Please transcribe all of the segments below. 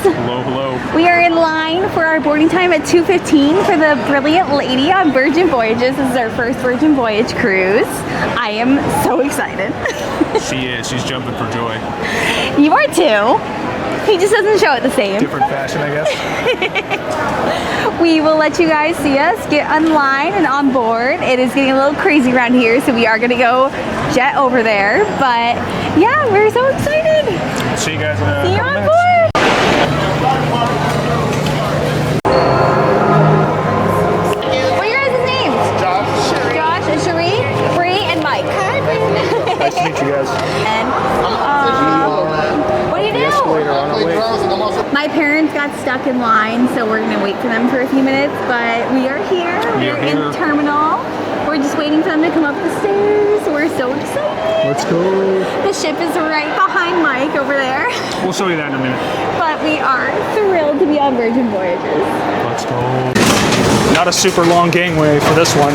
Hello, hello. We are in line for our boarding time at 2:15 for the Brilliant Lady on Virgin Voyages. This is our first Virgin Voyage cruise. I am so excited. She is. She's jumping for joy. You are too. He just doesn't show it the same. Different fashion, I guess. We will let you guys see us get online and on board. It is getting a little crazy around here, so we are going to go jet over there. But yeah, we're so excited. See you guys in a See you couple on minutes. board. What are your guys' names? Josh and Cherie, Brie and Mike. Nice to meet you guys. And what do you do? On our way. My parents got stuck in line, so we're gonna wait for them for a few minutes, but we are here. We're in the terminal. We're just waiting for them to come up the stairs. We're so excited. Let's go. The ship is right behind Mike over there. We'll show you that in a minute. But we are thrilled to be on Virgin Voyages. Let's go. Not a super long gangway for this one.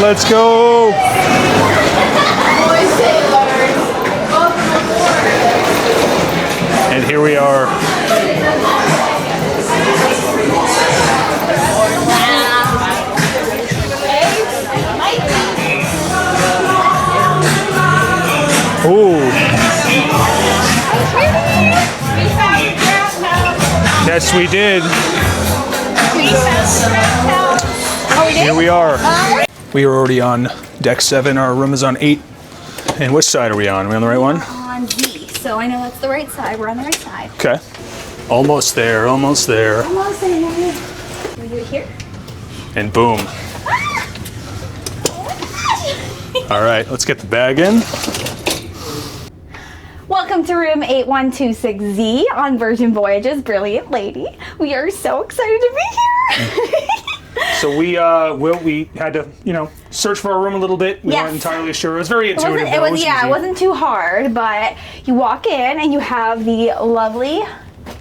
Let's go. And here we are. Ooh. Yes, we did. Here we are. We are already on deck 7. Our room is on 8. And which side are we on? Are we on the right one? On D, so I know that's the right side. We're on the right side. Okay. Almost there, almost there. Almost there. Can we do it here? And boom. All right, let's get the bag in. Welcome to room 8126Z on Virgin Voyages, Brilliant Lady. We are so excited to be here. So we had to, search for our room a little bit. We weren't entirely sure. It was very intuitive. It wasn't too hard, but you walk in and you have the lovely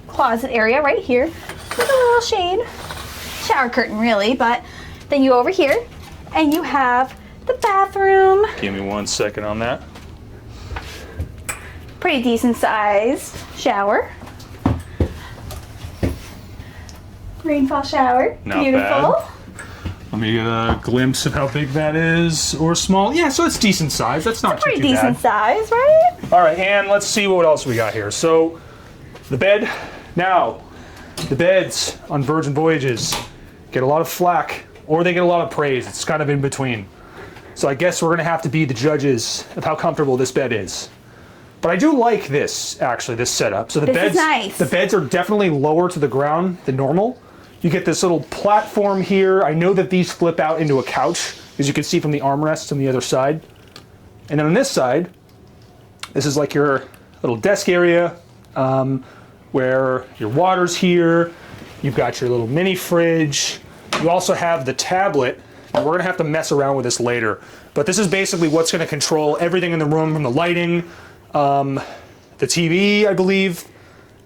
closet area right here with a little shade. Shower curtain, really, but then you over here and you have the bathroom. Give me 1 second on that. Pretty decent sized shower. Rainfall shower. Not Beautiful. bad. Let me get a glimpse of how big that is, or small. Yeah, so it's decent size. That's not Pretty too decent bad. size, right? All right, and let's see what else we got here. So, the bed. Now, the beds on Virgin Voyages get a lot of flack, or they get a lot of praise. It's kind of in between. So I guess we're gonna have to be the judges of how comfortable this bed is. But I do like this, actually, this setup. So the This is beds, nice. the beds are definitely lower to the ground than normal. You get this little platform here. I know that these flip out into a couch, as you can see from the armrests on the other side. And then on this side, this is like your little desk area, where your water's here. You've got your little mini fridge. You also have the tablet. And we're gonna have to mess around with this later. But this is basically what's gonna control everything in the room, from the lighting, the TV, I believe,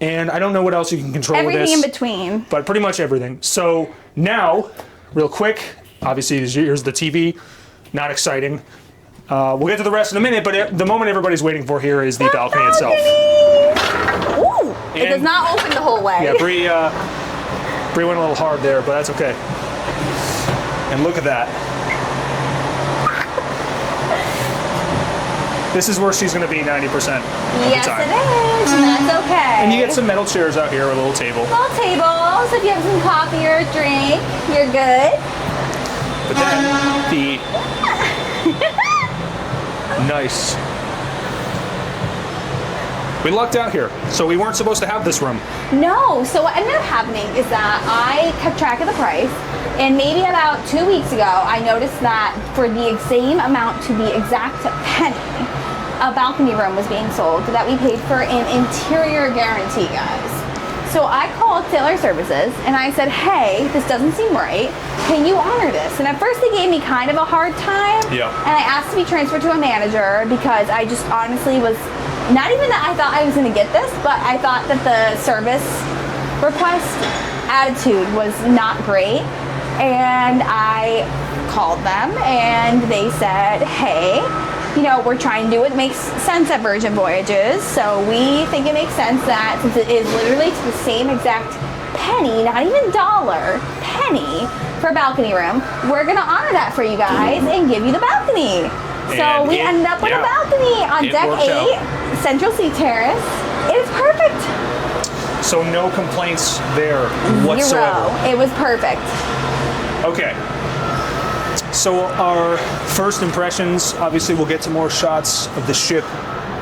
and I don't know what else you can control with this. Everything in between. But pretty much everything. So now, real quick, obviously here's the TV. Not exciting. We'll get to the rest in a minute, but the moment everybody's waiting for here is the balcony itself. Ooh, it does not open the whole way. Yeah, Brie went a little hard there, but that's okay. And look at that. This is where she's going to be 90% of the Yes, time. it is, and that's okay. And you get some metal chairs out here, a little table. little table, so if you have some coffee or a drink, you're good. But then the nice. We lucked out here, so we weren't supposed to have this room. No, so what ended up happening is that I kept track of the price, and maybe about 2 weeks ago, I noticed that for the same amount, to the exact penny, a balcony room was being sold that we paid for an interior guarantee, guys. So I called Sailor Services and I said, hey, this doesn't seem right. Can you honor this? And at first they gave me kind of a hard time. Yeah. And I asked to be transferred to a manager because I just honestly was, not even that I thought I was gonna get this, but I thought that the service request attitude was not great. And I called them and they said, hey, you know, we're trying to do what makes sense at Virgin Voyages. So we think it makes sense that since it is literally to the same exact penny, not even dollar, penny for a balcony room, we're gonna honor that for you guys and give you the balcony. So we ended up with a balcony on deck 8, Central Sea Terrace. It is perfect. So no complaints there whatsoever. 0. It was perfect. Okay. So our first impressions, obviously we'll get to more shots of the ship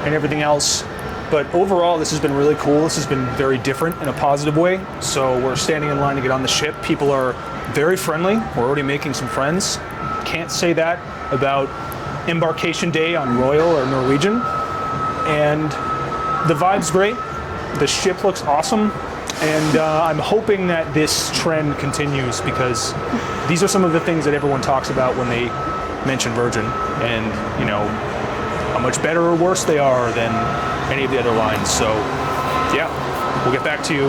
and everything else, but overall this has been really cool. This has been very different in a positive way. So we're standing in line to get on the ship. People are very friendly. We're already making some friends. Can't say that about Embarkation Day on Royal or Norwegian. And the vibe's great. The ship looks awesome. And I'm hoping that this trend continues because these are some of the things that everyone talks about when they mention Virgin, and you know how much better or worse they are than any of the other lines. So yeah, we'll get back to you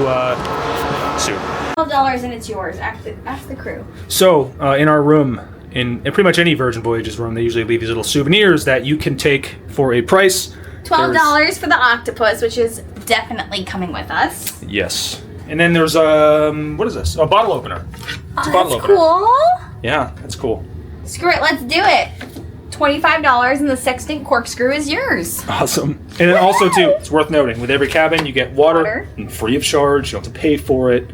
soon. $12 and it's yours. Ask the crew. So in our room, in pretty much any Virgin Voyages room, they usually leave these little souvenirs that you can take for a price. $12 for the octopus, which is definitely coming with us. Yes. And then there's what is this? A bottle opener. It's a bottle opener. Cool. Yeah, that's cool. Screw it, let's do it. $25 and the sextant corkscrew is yours. Awesome. And then also too, it's worth noting, with every cabin you get water. And free of charge. You don't have to pay for it.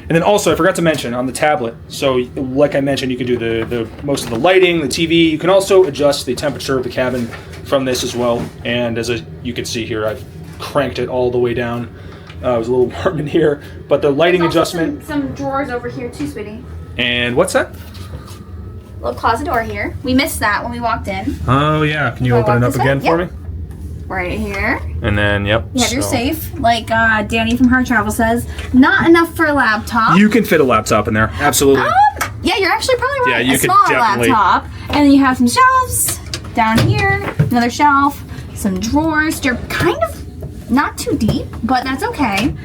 And then also, I forgot to mention on the tablet. So, like I mentioned, you can do the most of the lighting, the TV. You can also adjust the temperature of the cabin from this as well. And as you can see here, I've cranked it all the way down. It was a little warm in here, but the lighting adjustment. Some drawers over here too, sweetie. And what's that? Little closet door here. We missed that when we walked in. Oh yeah, can you open it up again for me? Right here. And then, yep. You have your safe. Like Danny from Hard Travel says, not enough for a laptop. You can fit a laptop in there, absolutely. Yeah, you're actually probably right. Yeah, you could definitely. Laptop. And then you have some shelves down here, another shelf, some drawers. They're kind of not too deep, but that's okay.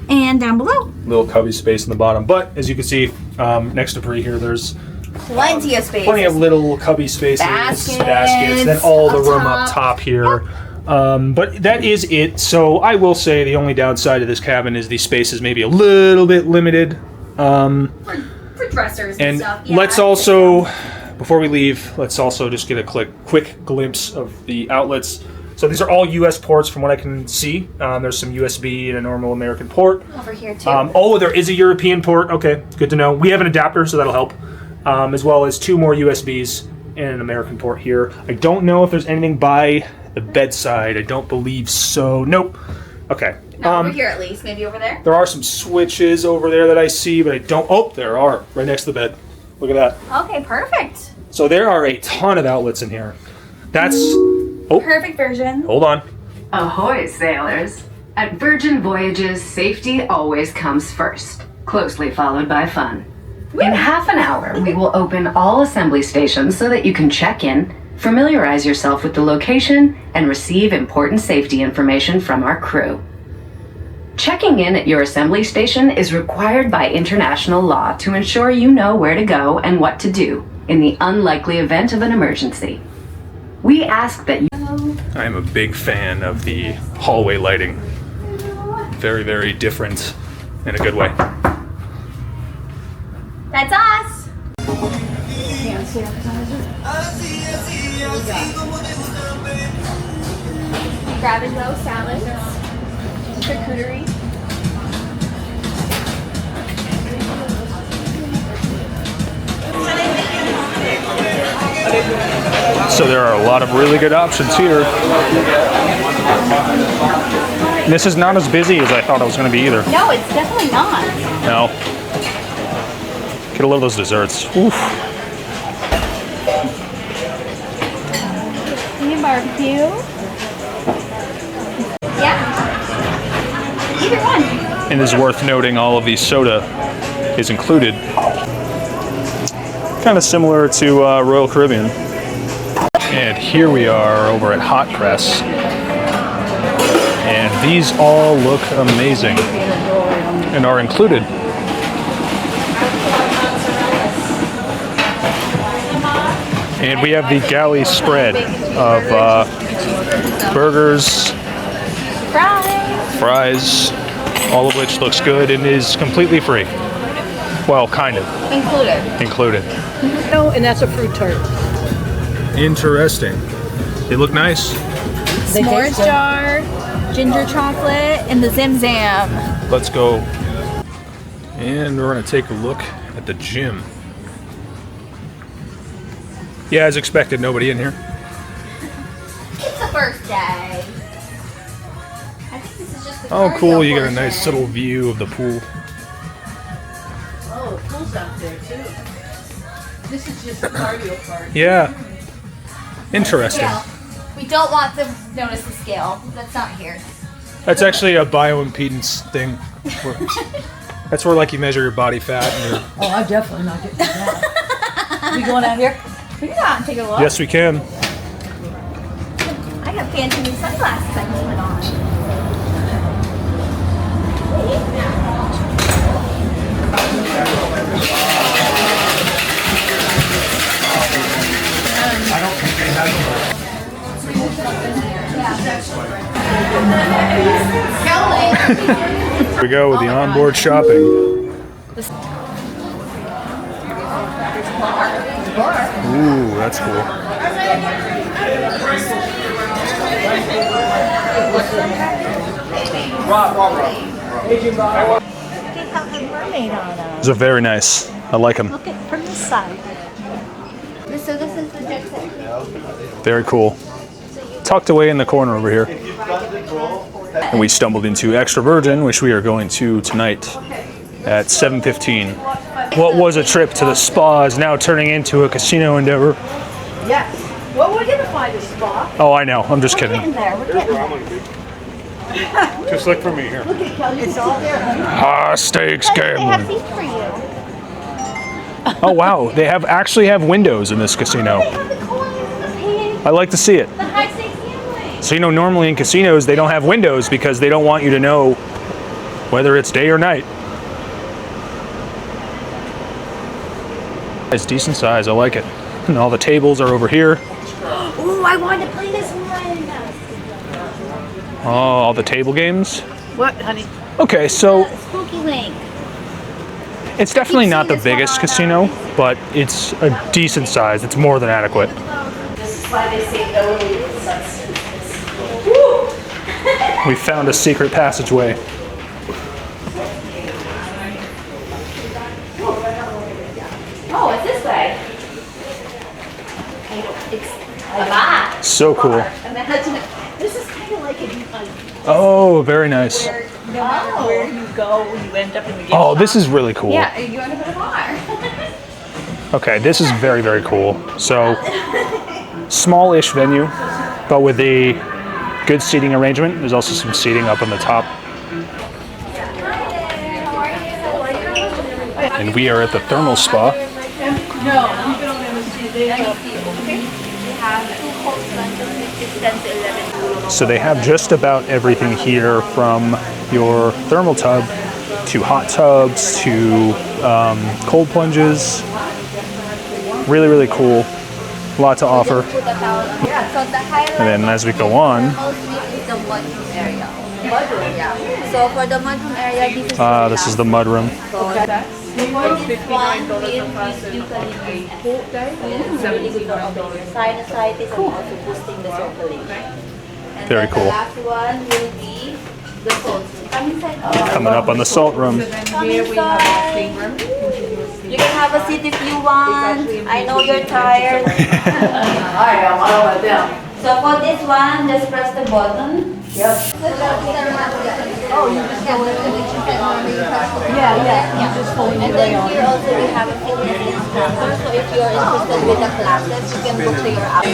And down below. Little cubby space in the bottom. But as you can see, next to Brie here, there's plenty of space. Plenty of little cubby spaces, baskets, then all the room up top here. But that is it. So I will say the only downside of this cabin is the space is maybe a little bit limited. For dressers and stuff. Yeah, let's also, before we leave, let's also just get a quick glimpse of the outlets. So these are all US ports from what I can see. There's some USB and a normal American port. Over here too. Oh, there is a European port. Okay, good to know. We have an adapter, so that'll help. As well as 2 more USBs and an American port here. I don't know if there's anything by the bedside. I don't believe so. Nope. Okay. Not over here at least. Maybe over there? There are some switches over there that I see, but I don't... Oh, there are. Right next to the bed. Look at that. Okay, perfect. So there are a ton of outlets in here. That's... Oh. Perfect version. Hold on. Ahoy, sailors. At Virgin Voyages, safety always comes first, closely followed by fun. In half an hour, we will open all assembly stations so that you can check in, familiarize yourself with the location, and receive important safety information from our crew. Checking in at your assembly station is required by international law to ensure you know where to go and what to do in the unlikely event of an emergency. We ask that you... I am a big fan of the hallway lighting. Very, very different in a good way. That's us. Grab and go salads, charcuterie. So there are a lot of really good options here. This is not as busy as I thought it was going to be either. No, it's definitely not. No. Get a load of those desserts. Oof. Any barbecue? Yeah. Either one. And it is worth noting all of the soda is included. Kind of similar to Royal Caribbean. And here we are over at Hot Press. And these all look amazing and are included. And we have the galley spread of burgers, fries, all of which looks good and is completely free. Well, kind of. Included. Oh, and that's a fruit tart. Interesting. They look nice. S'mores jar, ginger chocolate, and the Zim Zam. Let's go. And we're gonna take a look at the gym. Yeah, as expected, nobody in here. It's the first day. I think this is just the Oh, cardio cool, you got a portion. nice little view of the pool. Oh, pool's up there too. This is just the cardio part. Yeah. Interesting. Scale. We don't want them to notice the scale. That's not here. That's actually a bioimpedance thing. That's where like you measure your body fat and your... Oh, I'm definitely not getting that. We going out here? We can go out and take a look. Yes, we can. I got fancy new sunglasses I can put on. Here we go with the onboard shopping. Ooh, that's cool. They have a mermaid on them. Those are very nice. I like them. Look at from this side. So this is the jet set. Very cool. Tucked away in the corner over here. And we stumbled into Extra Virgin, which we are going to tonight at 7:15. What was a trip to the spa is now turning into a casino endeavor. Yes. Well, we're gonna find a spot. Oh, I know. I'm just Getting kidding. there. We're getting there. Just look for me here. Look at Kelly. It's all there. High stakes They have gambling. seats for you. Oh wow, they actually have windows in this casino. They have the coins, the pig, I like to see it. the high stakes gambling. So normally in casinos they don't have windows because they don't want you to know whether it's day or night. It's decent size, I like it. And all the tables are over here. Ooh, I wanted to play this one. Oh, all the table games. What, honey? Okay, so Spooky Link. it's definitely not the seen this one biggest on, casino, but it's a decent size. It's more than adequate. This is why they say no substance. We found a secret passageway. Oh, it's this way. It's a bar. So cool. Imagine it. This is kind of like Oh, very nice. no matter where you go, you end up in the gift Oh, this shop. is really cool. Yeah, you want to put a bar. Okay, this is very, very cool. So, small-ish venue, but with a good seating arrangement. There's also some seating up on the top. And we are at the thermal spa. So they have just about everything here, from your thermal tub to hot tubs to cold plunges. Really, really cool. A lot to offer. And then as we go on, is the mudroom area. Mudroom, yeah. So for the mudroom area, this is this is the mudroom. sinusitis and also boosting the circulation. And Very then cool. The last one will be the salt room. Come inside. Coming up on the salt room. Come inside. You can have a seat if you want. I know you're tired. I am. I don't let them. So for this one, just press the button. Yep. Oh, you just go with the chicken or the Yeah. You just hold And it then down. here also we have a fitness instructor. So if you're interested with the classes, you can book to your app.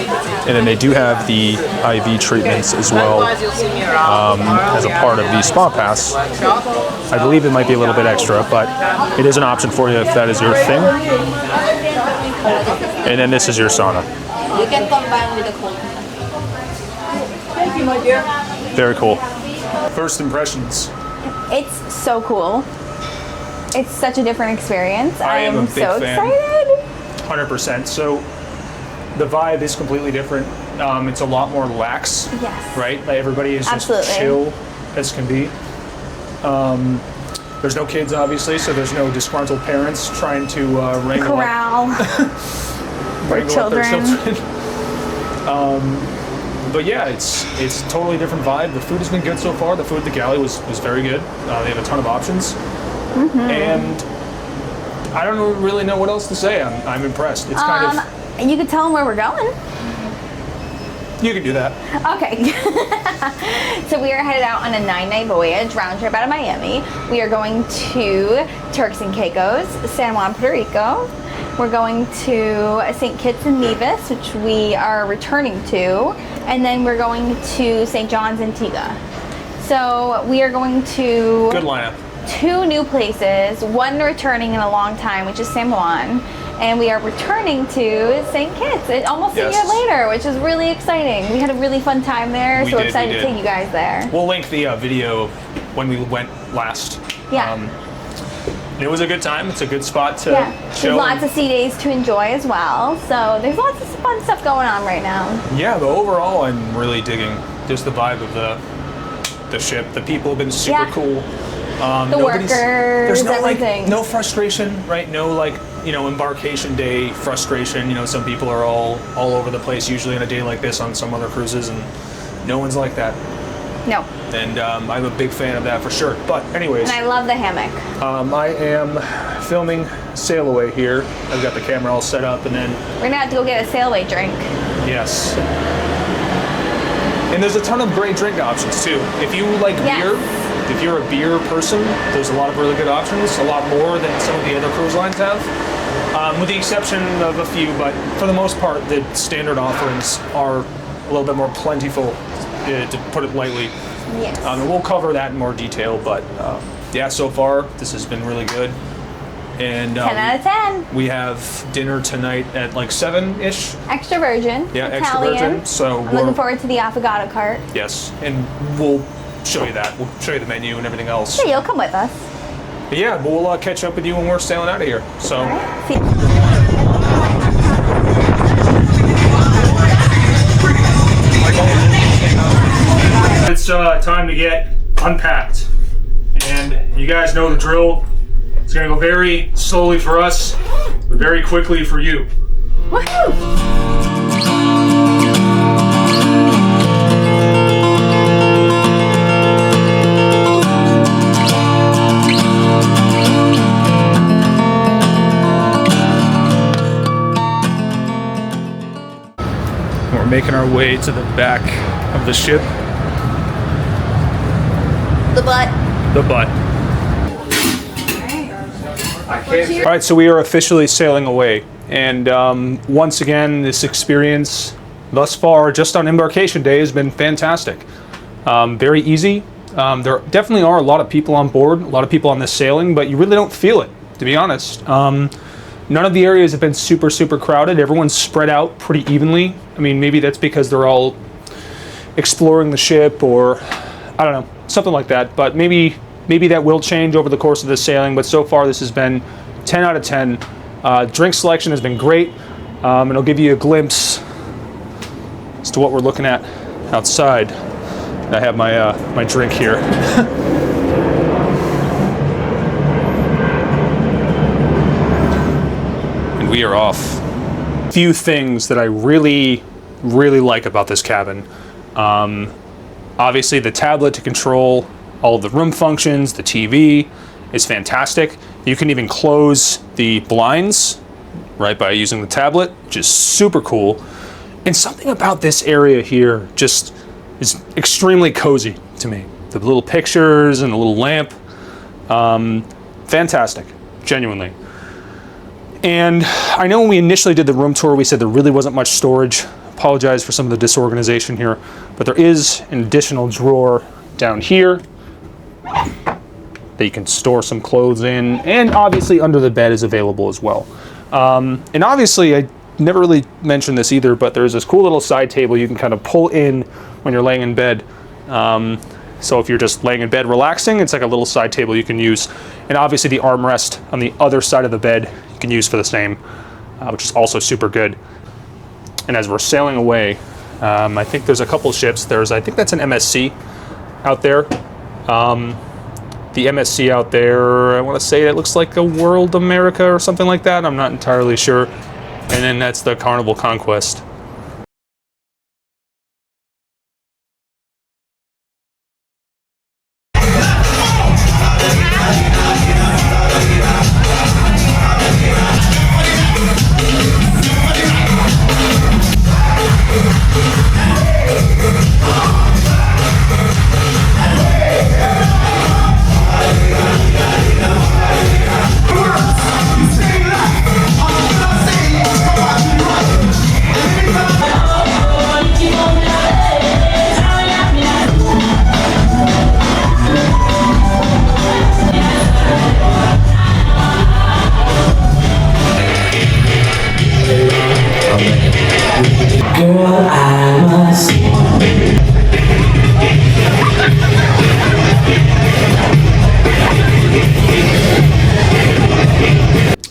And then they do have the IV treatments as well as a part of the spa pass. I believe it might be a little bit extra, but it is an option for you if that is your thing. And then this is your sauna. You can combine with the cold. Thank you, my dear. Very cool. First impressions. It's so cool. It's such a different experience. I am a big so fan. excited. 100%. So the vibe is completely different. It's a lot more lax. Yes. Right? Like everybody is just Absolutely. chill as can be. There's no kids, obviously, so there's no disgruntled parents trying to wrangle Corral. wrangle up their children. children. But yeah, it's a totally different vibe. The food has been good so far. The food at the galley was very good. They have a ton of options, and I don't really know what else to say. I'm impressed. It's kind of. You could tell them where we're going. You can do that. Okay. So we are headed out on a 9-night voyage, round trip out of Miami. We are going to Turks and Caicos, San Juan, Puerto Rico. We're going to St. Kitts and Nevis, which we are returning to. And then we're going to St. John's, Antigua. So we are going to Good lineup. 2 new places, one returning in a long time, which is San Juan. And we are returning to St. Kitts almost a year later, which is really exciting. We had a really fun time there, so excited to take you guys there. We'll link the video of when we went last. Yeah. It was a good time. It's a good spot to There's chill. lots of sea days to enjoy as well. So there's lots of fun stuff going on right now. Yeah, but overall, I'm really digging just the vibe of the ship. The people have been super cool. The workers, there's no everything. no frustration, right? No embarkation day frustration. Some people are all over the place usually on a day like this on some other cruises, and no one's like that. No. And I'm a big fan of that for sure. But anyways, And I love the hammock. I am filming Sail Away here. I've got the camera all set up, and then We're gonna have to go get a sail away drink. yes. And there's a ton of great drink options too. If you like beer, if you're a beer person, there's a lot of really good options, a lot more than some of the other cruise lines have. With the exception of a few, but for the most part, the standard offerings are a little bit more plentiful, to put it lightly. Yes. And we'll cover that in more detail, but yeah, so far, this has been really good. And 10 out of 10. we have dinner tonight at like 7-ish. Extra virgin. Yeah, Italian. extra virgin. So I'm looking forward to the affogato cart. Yes, and we'll show you that. We'll show you the menu and everything else. Yeah, you'll come with us. But yeah, but we'll catch up with you when we're sailing out of here. So. All right. See. It's time to get unpacked, and you guys know the drill. It's gonna go very slowly for us, but very quickly for you. Woohoo! We're making our way to the back of the ship. The butt. The butt. All right, so we are officially sailing away, and once again, this experience thus far, just on embarkation day, has been fantastic. Very easy. There definitely are a lot of people on board, a lot of people on this sailing, but you really don't feel it, to be honest. None of the areas have been super, super crowded. Everyone's spread out pretty evenly. I mean, maybe that's because they're all exploring the ship, or I don't know, something like that. But maybe that will change over the course of this sailing. But so far, this has been 10 out of 10. Drink selection has been great, and I'll give you a glimpse as to what we're looking at outside. I have my drink here. And we are off. A few things that I really, really like about this cabin. Obviously, the tablet to control all of the room functions, the TV is fantastic. You can even close the blinds, right, by using the tablet, which is super cool. And something about this area here just is extremely cozy to me. The little pictures and the little lamp, fantastic, genuinely. And I know when we initially did the room tour, we said there really wasn't much storage. Apologize for some of the disorganization here, but there is an additional drawer down here that you can store some clothes in, and obviously under the bed is available as well. And obviously, I never really mentioned this either, but there's this cool little side table you can kind of pull in when you're laying in bed. So if you're just laying in bed relaxing, it's like a little side table you can use. And obviously the armrest on the other side of the bed you can use for the same, which is also super good. And as we're sailing away, I think there's a couple ships. I think that's an MSC out there. The MSC out there, I want to say it looks like a World America or something like that. I'm not entirely sure. And then that's the Carnival Conquest.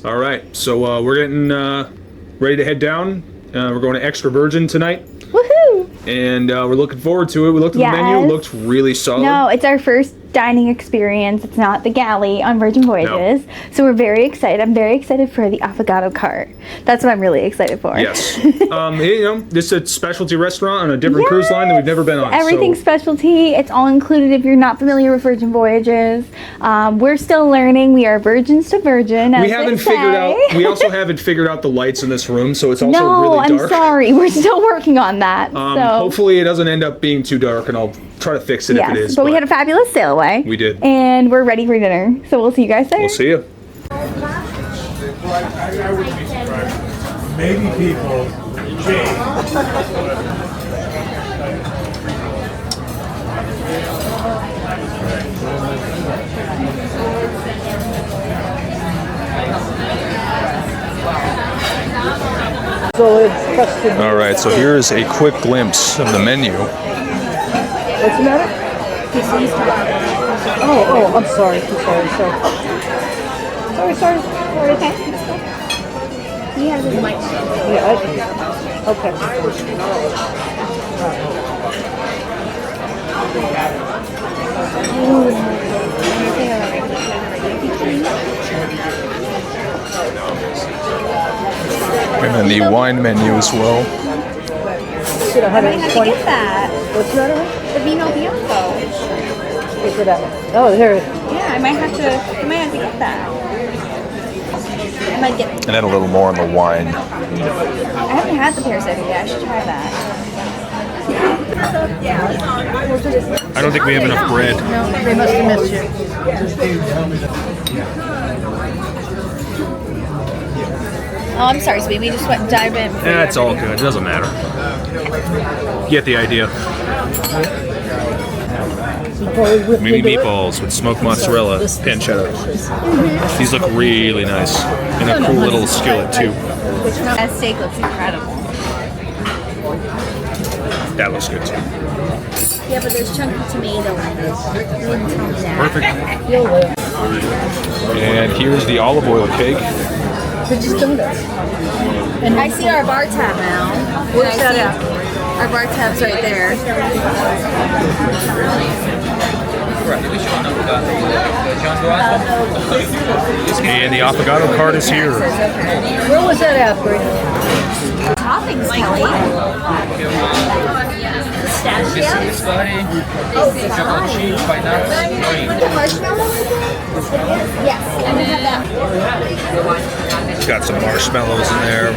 All right, so we're getting ready to head down. We're going to Extra Virgin tonight. Woohoo! And we're looking forward to it. We looked at the menu, it looks really solid. No, it's our first dining experience. It's not the galley on Virgin Voyages. No. So we're very excited. I'm very excited for the avocado cart. That's what I'm really excited for. Yes. This is a specialty restaurant on a different cruise line that we've never been on. Everything's specialty. It's all included if you're not familiar with Virgin Voyages. We're still learning. We are virgins to virgin. We haven't figured out. We also haven't figured out the lights in this room, so it's also really dark. I'm sorry. We're still working on that. Hopefully, it doesn't end up being too dark, and I'll try to fix it if it is. But we had a fabulous sail away. We did. And we're ready for dinner. So we'll see you guys there. We'll see you. Maybe people change. All right, so here's a quick glimpse of the menu. What's the matter? Oh, I'm sorry. Sorry. Okay. He has his mic. Yeah, okay. And then the wine menu as well. Should I might have to get that. What's the other one? The Vino Bianco. Is it that one? Oh, there it is. Yeah, I might have to get that. I might get. And then a little more on the wine. I haven't had the pear cider yet. I should try that. I don't think we have enough bread. No, they must have missed you. Oh, I'm sorry, sweetie. We just went and dive in. Yeah, it's all good. It doesn't matter. Get the idea. Mini meatballs with smoked mozzarella, pancetta. These look really nice. And a cool little skillet too. That steak looks incredible. That looks good too. Yeah, but there's chunky tomato in it. Perfect. And here's the olive oil cake. They're just donuts. And I see our bar tab now. Where's that at? Our bar tab's right there. And the avocado cart is here. Where was that at, Brie? Toppings, Kelly. Pistachios. Marshmallow? Yes, I'm gonna have that. It's got some marshmallows in there.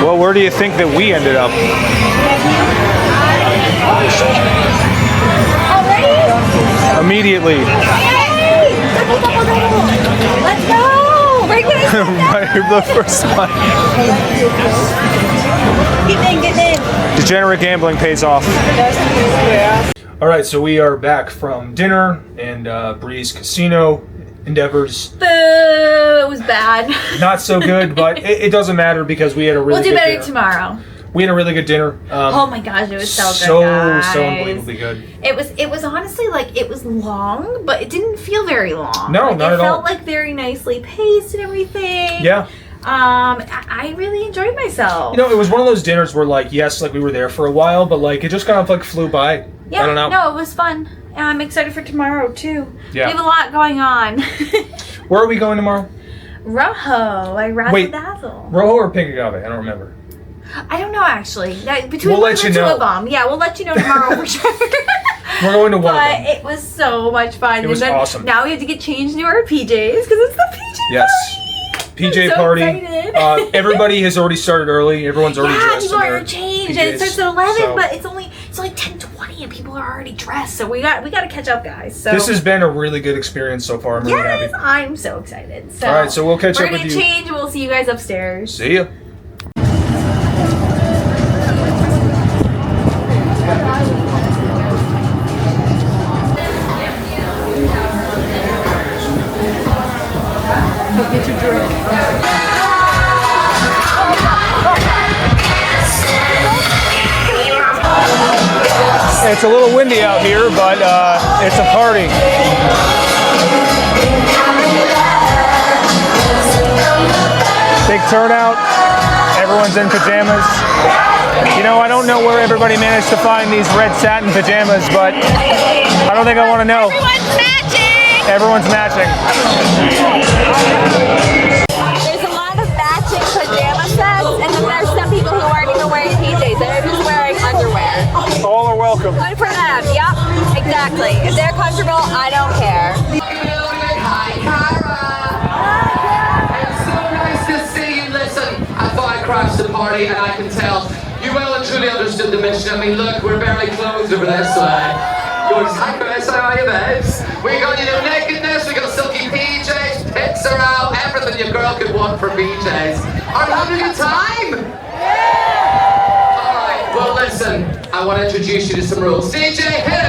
Well, where do you think that we ended up? Immediately. Yay! Let's go! Right when I said that. Right the first time. Get in. Degenerate gambling pays off. All right, so we are back from dinner and Brie's casino endeavors. Boo! It was bad. Not so good, but it doesn't matter because we had a really We'll do good better dinner. tomorrow. We had a really good dinner. Oh my gosh, it was so good, guys. So unbelievably good. It was honestly like, it was long, but it didn't feel very long. No, like, not at all. It felt like very nicely paced and everything. Yeah. I really enjoyed myself. You know, it was one of those dinners where, like, yes, like we were there for a while, but like it just kind of like flew by. Yeah, I don't know. No, it was fun. I'm excited for tomorrow too. Yeah. We have a lot going on. Where are we going tomorrow? Rojo, I razzle dazzle. Rojo or Pink Agave? I don't remember. I don't know actually. Between We'll let the you two know. of them. Yeah, we'll let you know tomorrow for sure. We're going to one of But them. it was so much fun. It was and then awesome. Now we have to get changed into our PJs because it's the PJ Yes. party. PJ I'm so party. excited. Everybody has already started early. Everyone's already Yeah, dressed. people in are their changed. PJs, And it starts at 11, so- but it's only 10:20 and people are already dressed. So we got to catch up, guys. So This has been a really good experience so far. I'm really yes, happy. I'm so excited. So All right, so we'll catch we're up with gonna you. change. We'll see you guys upstairs. See ya. Get your drink. It's a little windy out here, but it's a party. Big turnout. Everyone's in pajamas. You know, I don't know where everybody managed to find these red satin pajamas, but I don't think I want to know. Everyone's matching. Everyone's matching. There's a lot of matching pajama sets, and then there's some people who aren't even wearing PJs. They're just wearing underwear. All are welcome. Good for them. Yep, exactly. If they're comfortable, I don't care. Hi, Kyra. It's so nice to see you. Listen, I thought I crashed the party, and I can tell you well and truly understood the mission. I mean, look, we're barely clothed over this way. Good. Hi, Chris. How are you, babes? We got you know nakedness. We got silky PJs, pits are out, everything your girl could want for PJs. Are you having a good time? Yeah. All right. Well, listen. I want to introduce you to some rules. DJ, hit it.